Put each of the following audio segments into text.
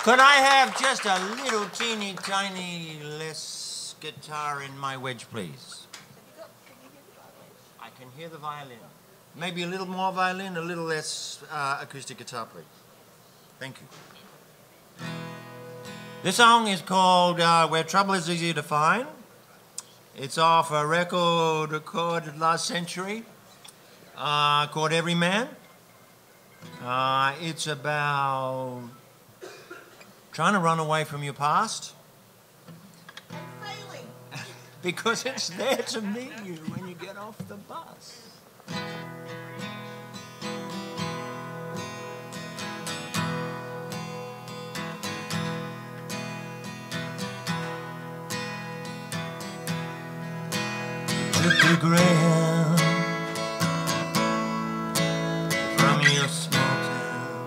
Could I have just a little teeny tiny less guitar in my wedge, please? I can hear the violin. Maybe a little more violin, a little less acoustic guitar, please. Thank you. This song is called Where Trouble Is Easy to Find. It's off a record recorded last century called Every Man. It's about trying to run away from your past. And failing. Because it's there to meet you when you get off the bus. Took the Greyhound from your small town.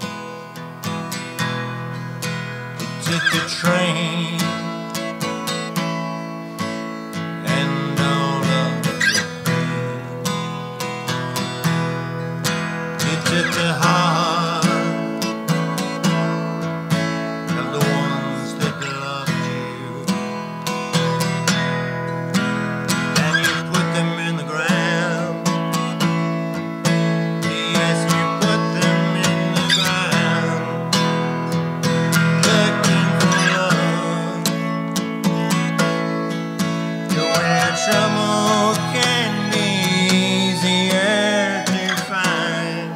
It took the train and all of the pain. It took the heart of the ones that loved you, and you put them in the ground. Yes, you put them in the ground, looking for love. Where trouble can be easier to find.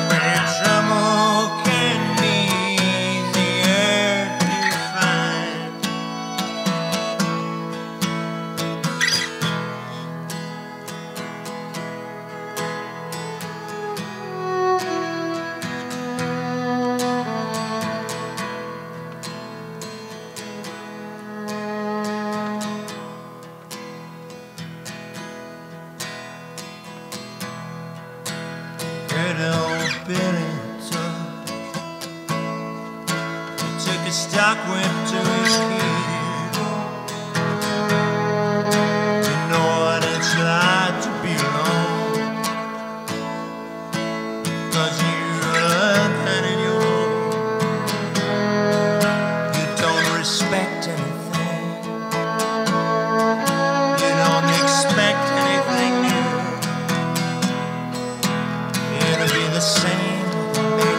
Where trouble can be easier to find. Good old Billy Tuck, he took a stock whip to his kid to know what it's like to be alone. 'Cause you learn that in your home you don't respect anything, you don't expect anything new. It'll be the same with me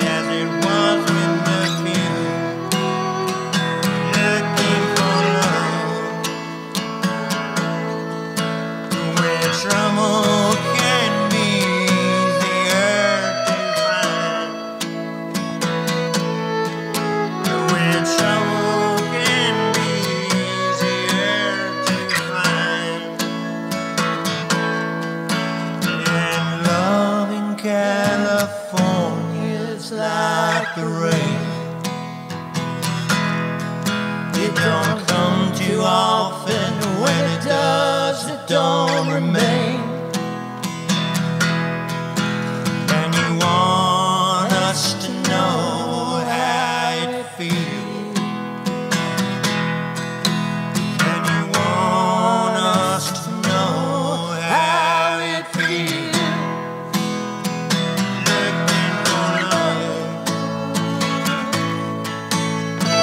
as it was with you. Looking for love, where trouble can be easier to find. Where trouble can be easier to find. And love in California's like the rain. It don't come too often. When it does, it don't remain. And you want us to know how it feels. And you want us to know how it feels. Looking for love,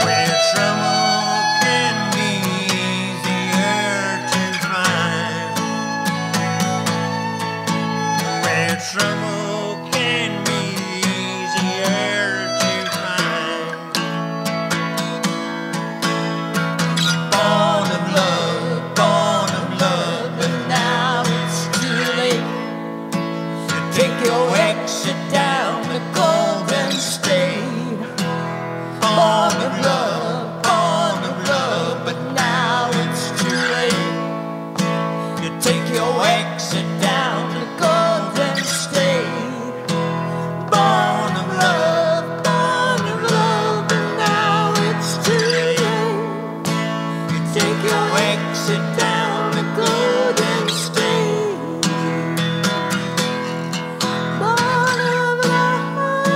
where trouble can be easier to find. Where trouble can be easier to find. Born of love, but now it's too late. Take your exit down the Golden State. Born of love, but now it's too late. You take your exit down the Golden State. Born of love, but now it's too late. You take your exit down the Golden State. Born of love.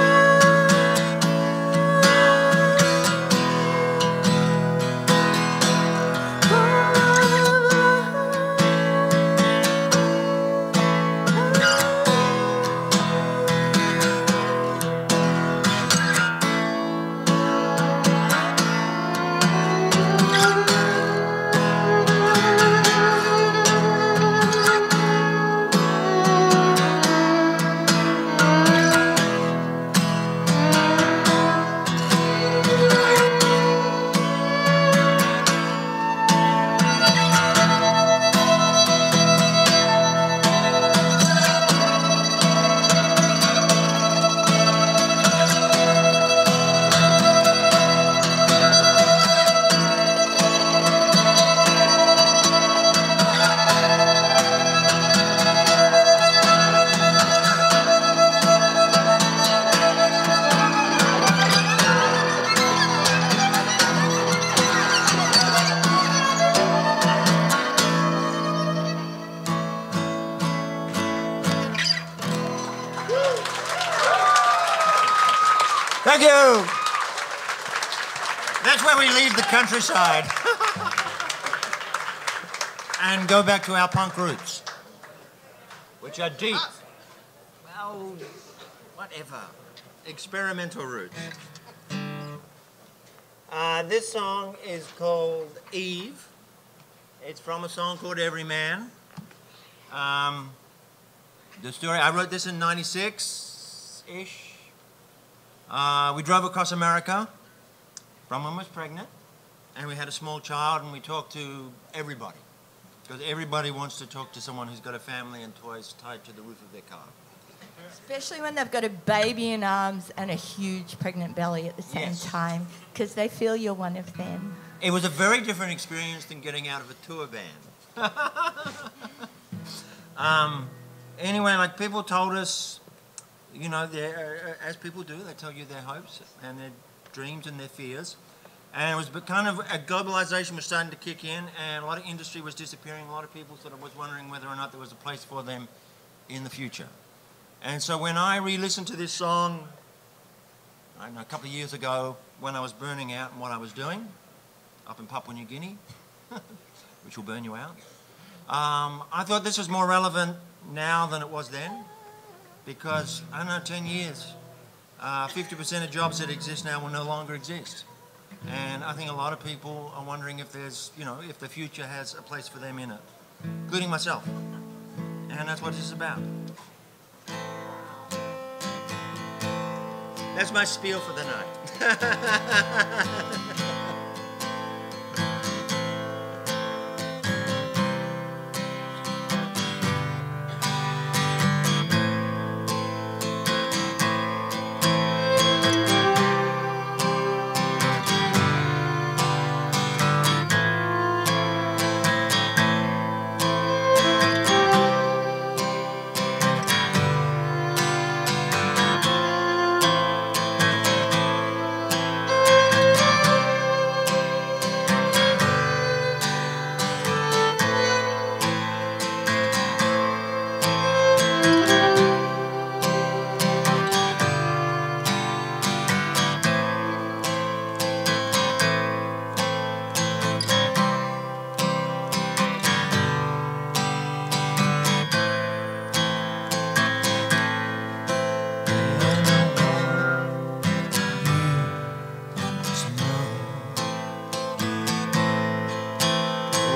Thank you. That's where we leave the countryside and go back to our punk roots, which are deep. Well, whatever. Experimental roots. This song is called Eve. It's from a song called Every Man. The story, I wrote this in 96-ish. We drove across America. Bronwyn was pregnant, and we had a small child, and we talked to everybody. Because everybody wants to talk to someone who's got a family and toys tied to the roof of their car. Especially when they've got a baby in arms and a huge pregnant belly at the same time, because they feel you're one of them. It was a very different experience than getting out of a tour band. Anyway, like people told us, you know, as people do, they tell you their hopes and their dreams and their fears. And it was kind of a globalization was starting to kick in, and a lot of industry was disappearing. A lot of people sort of was wondering whether or not there was a place for them in the future. And so when I re-listened to this song, I don't know, a couple of years ago, when I was burning out and what I was doing up in Papua New Guinea, which will burn you out, I thought this was more relevant now than it was then, because, I don't know, 10 years, 50% of jobs that exist now will no longer exist. And I think a lot of people are wondering if there's, you know, if the future has a place for them in it, including myself. And that's what this is about. That's my spiel for the night.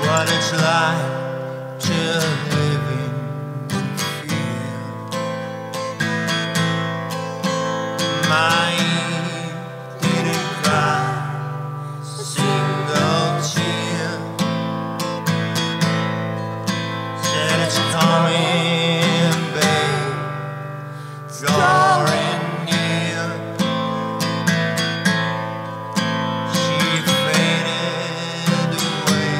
What it's like to live in fear. My Eve didn't cry a single tear. Said it's coming, babe, it's drawing near. She faded away.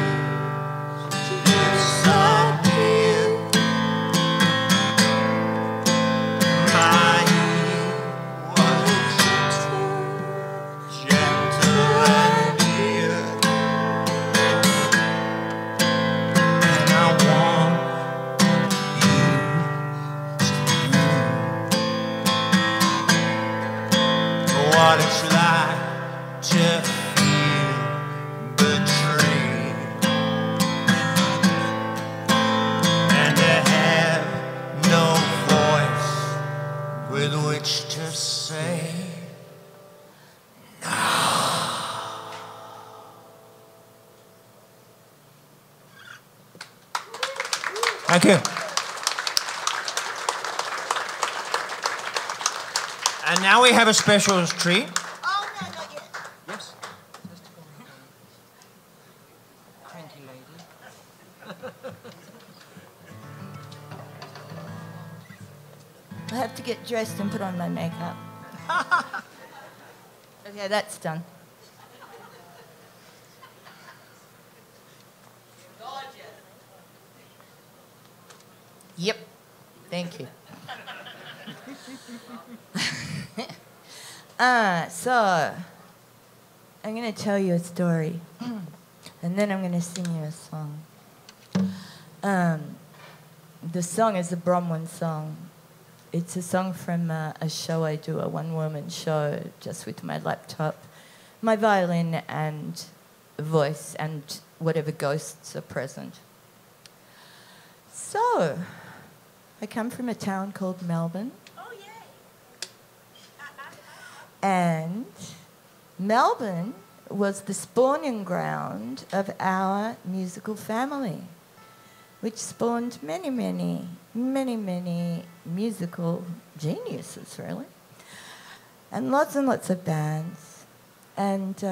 What it's like to feel betrayed and to have no voice with which to say no. Thank you. And now we have a special treat. Oh, no, not yet. Yes. Cranky lady. I have to get dressed and put on my makeup. Okay, that's done. Yep. Thank you. So, I'm going to tell you a story, and then I'm going to sing you a song. The song is a Bronwyn song. It's a song from a show I do, a one-woman show, just with my laptop, my violin and voice and whatever ghosts are present. So, I come from a town called Melbourne. Oh, yay. And Melbourne was the spawning ground of our musical family, which spawned many, many, many, many musical geniuses, really. And lots of bands. And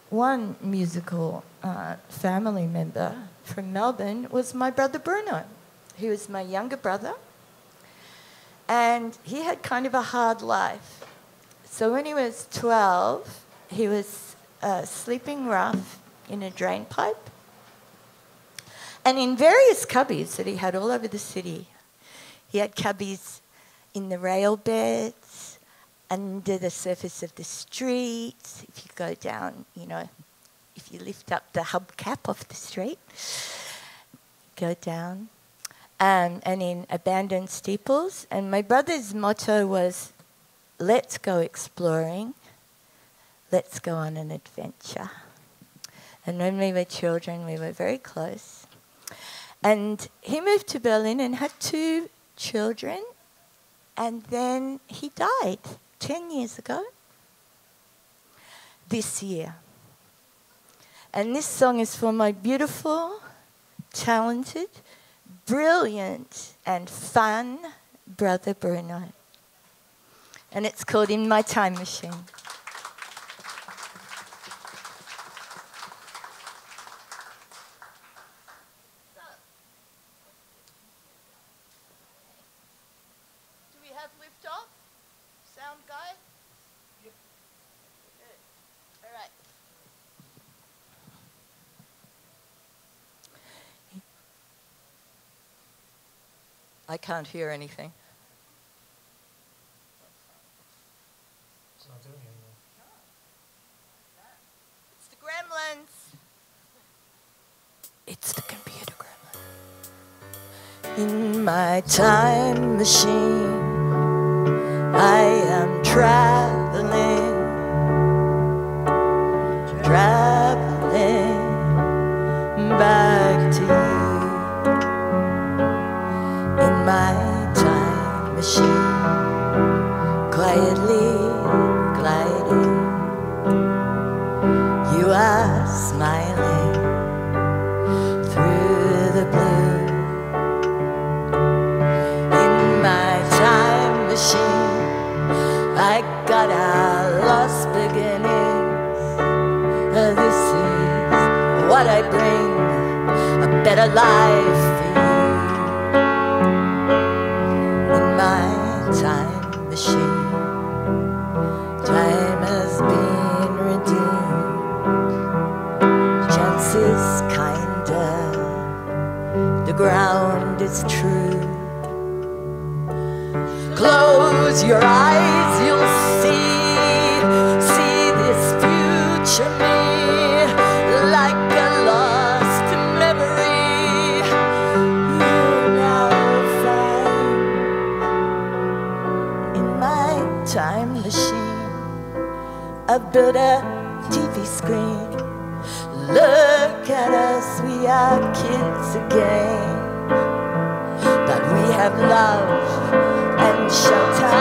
one musical family member from Melbourne was my brother Bruno. He was my younger brother. And he had kind of a hard life. So when he was 12, he was sleeping rough in a drain pipe and in various cubbies that he had all over the city. He had cubbies in the rail beds, under the surface of the streets. If you go down, you know, if you lift up the hubcap off the street, go down, and in abandoned steeples. And my brother's motto was, let's go exploring, let's go on an adventure. And when we were children, we were very close. And he moved to Berlin and had 2 children, and then he died 10 years ago, this year. And this song is for my beautiful, talented, brilliant, and fun brother Bruno. And it's called In My Time Machine. Do we have liftoff? Sound guy? Yep. Good. All right. I can't hear anything. It's not doing anything. It's the gremlins. It's the computer gremlin. In my time machine, I am traveling back to you. In my time machine, quietly gliding, you are smiling through the blue. In my time machine, I got our lost beginnings. This is what I bring, a better life for you. In my time machine, time has been redeemed. Chances kinder, the ground is true. Close your eyes, you'll see this future me, like a lost memory. You'll now find in my time machine, I've built a TV screen. Look at us, we are kids again, but we have love and shelter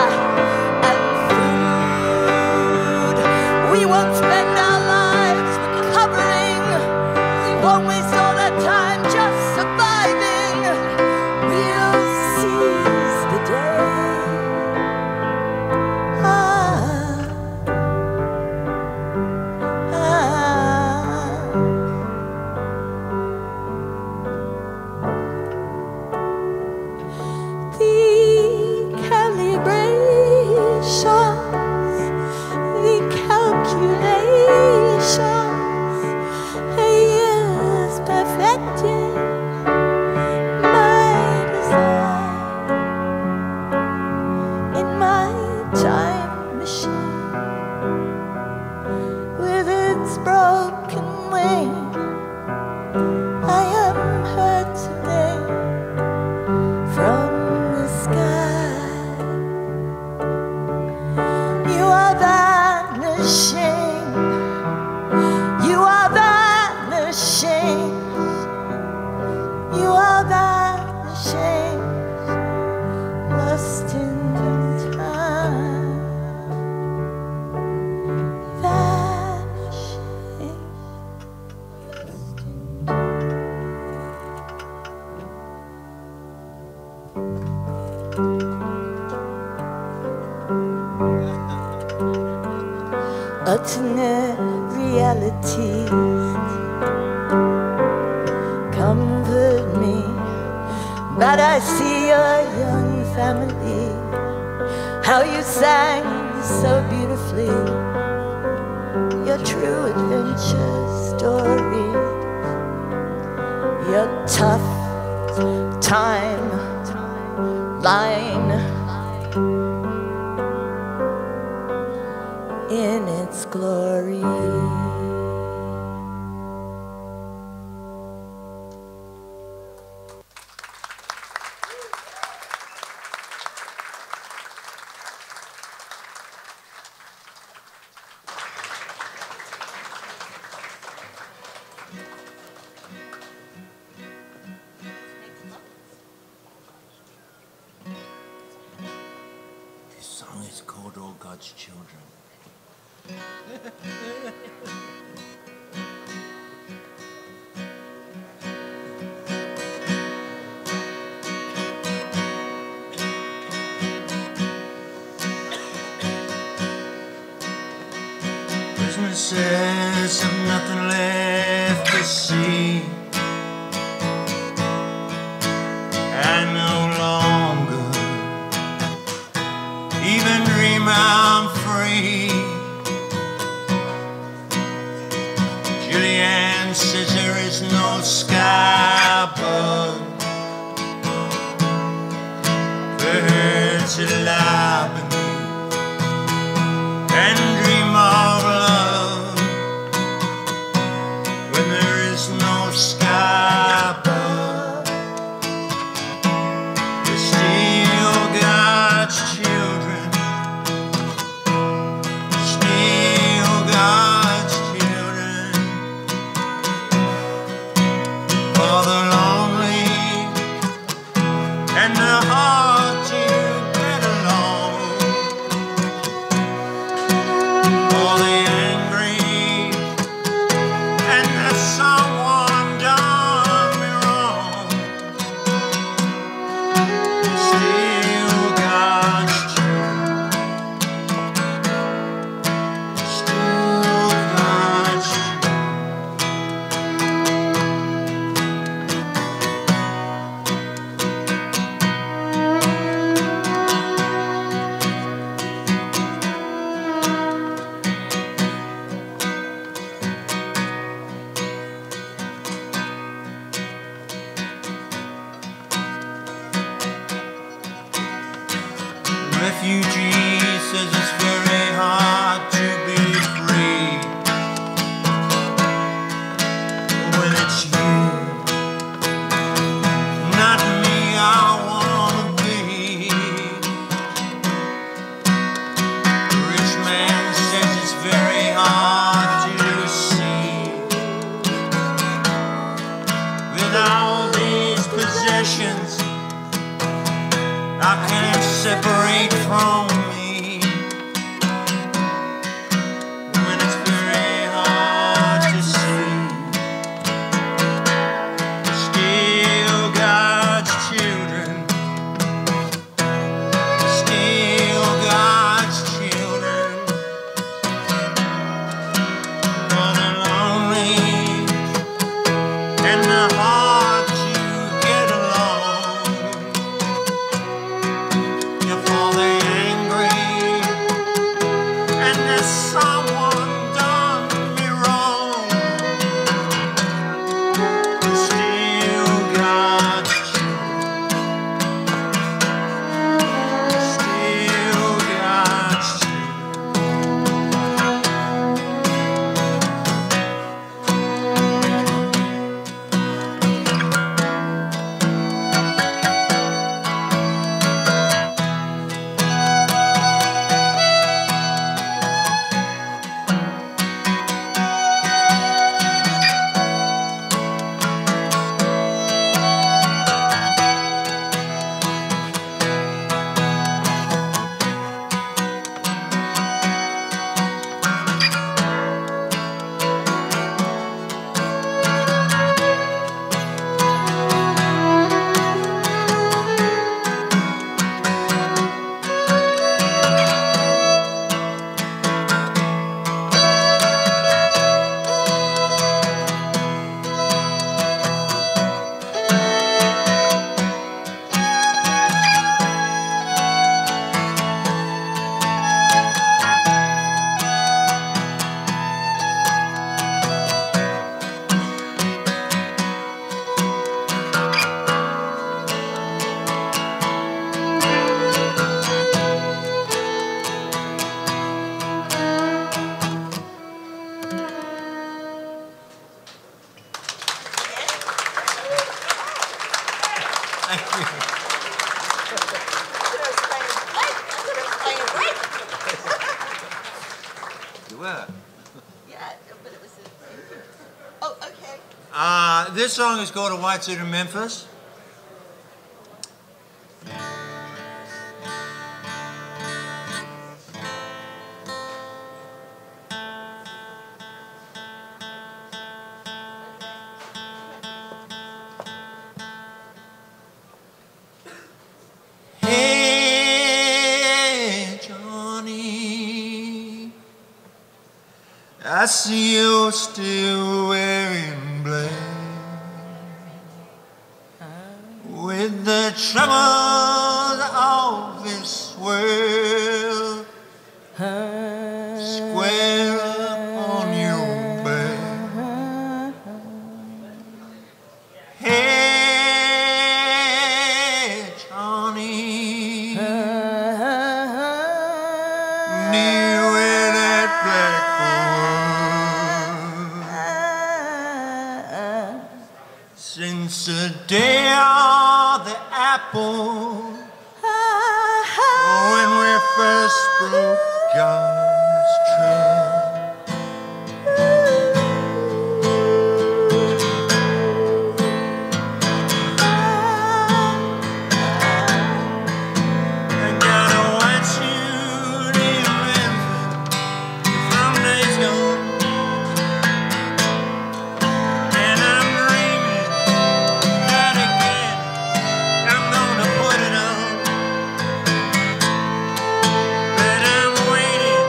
and food. We won't spend our lives recovering. We won't waste all our time just surviving. We'll seize the day. machine. You are that machine. You are that machine. Lost in time. That machine. Lost in alternate realities comfort me, but I see your young family, how you sang so beautifully, your true adventure story, your tough time line in its glory. This song is called All God's Children. Christmases have nothing left to see. I no longer even dream I'm free. Julianne says there is no sky above. Birds that lie beneath and dream of love when there is no sky above. We're still God's children, still God's children. For the lonely and the hard to get along, for the angry and the someone done me wrong. Still God's children, still God's children. Refugee says it's very hard to be free when it's you, not me, I wanna be. The rich man says it's very hard to see with all these possessions. I can't separate from me when it's very hard to see. Still God's children, still God's children. For the lonely and the hard to get along. For the angry that. Yeah, but it was oh, okay. This song is called A White Suit in Memphis. Hey, Johnny, I see you're still wearing black. With the troubles of this world square upon your back. Hey, Johnny, near where that black boy. Since the day of the apple, when we first broke God's trust. I got a white suit in Memphis from days gone, and I'm dreaming that again I'm gonna put it on. But I'm waiting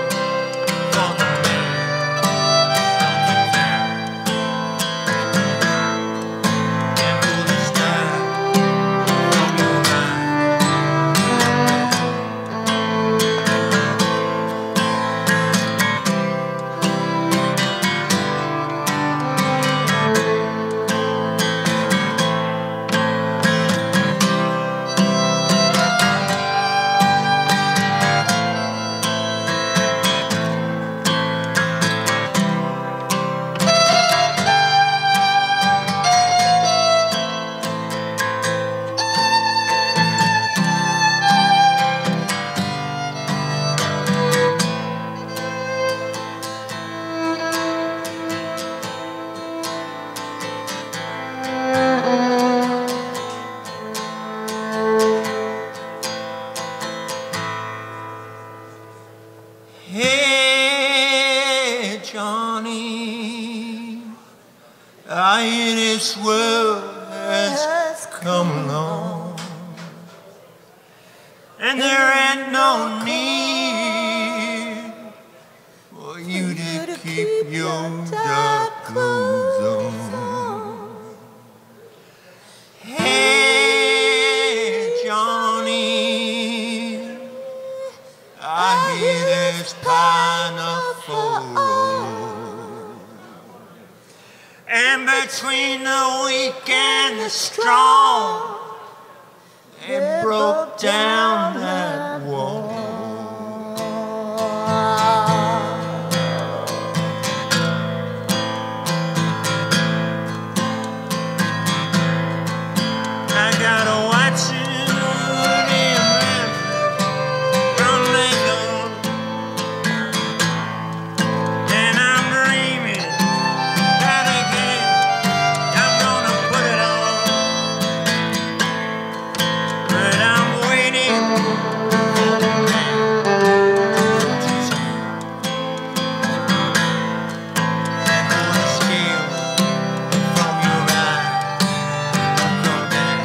for the man and pull the style from your mind. Hey, Johnny, I hear this world has come along, and there ain't no need for you to keep your dark clothes on. Hey, Johnny, I hear there's pineapple road, and between the weak and the strong, they broke down that wall. I got a white suit in Memphis from days gone, and I'm dreaming that again I'm gonna put it on. But I'm waiting for the man to stop and pull the scales from your eye and come down.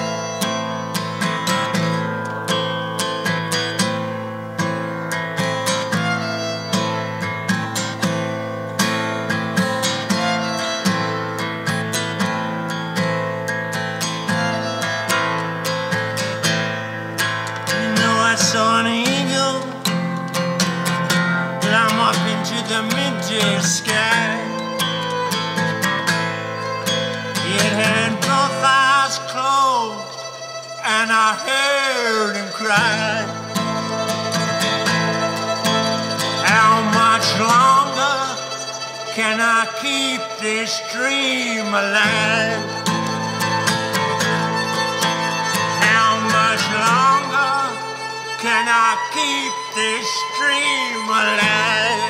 You know I saw an eagle climb up into the midday sky. It had both eyes closed, and I heard him cry. How much longer can I keep this dream alive? How much longer can I keep this dream alive?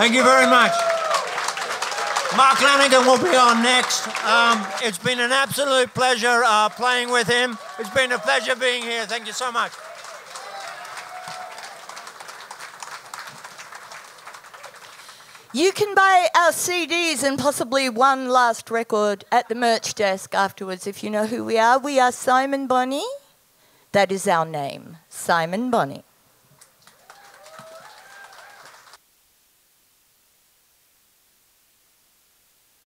Thank you very much. Mark Lanigan will be on next. It's been an absolute pleasure playing with him. It's been a pleasure being here. Thank you so much. You can buy our CDs and possibly one last record at the merch desk afterwards if you know who we are. We are Simon Bonney. That is our name, Simon Bonney.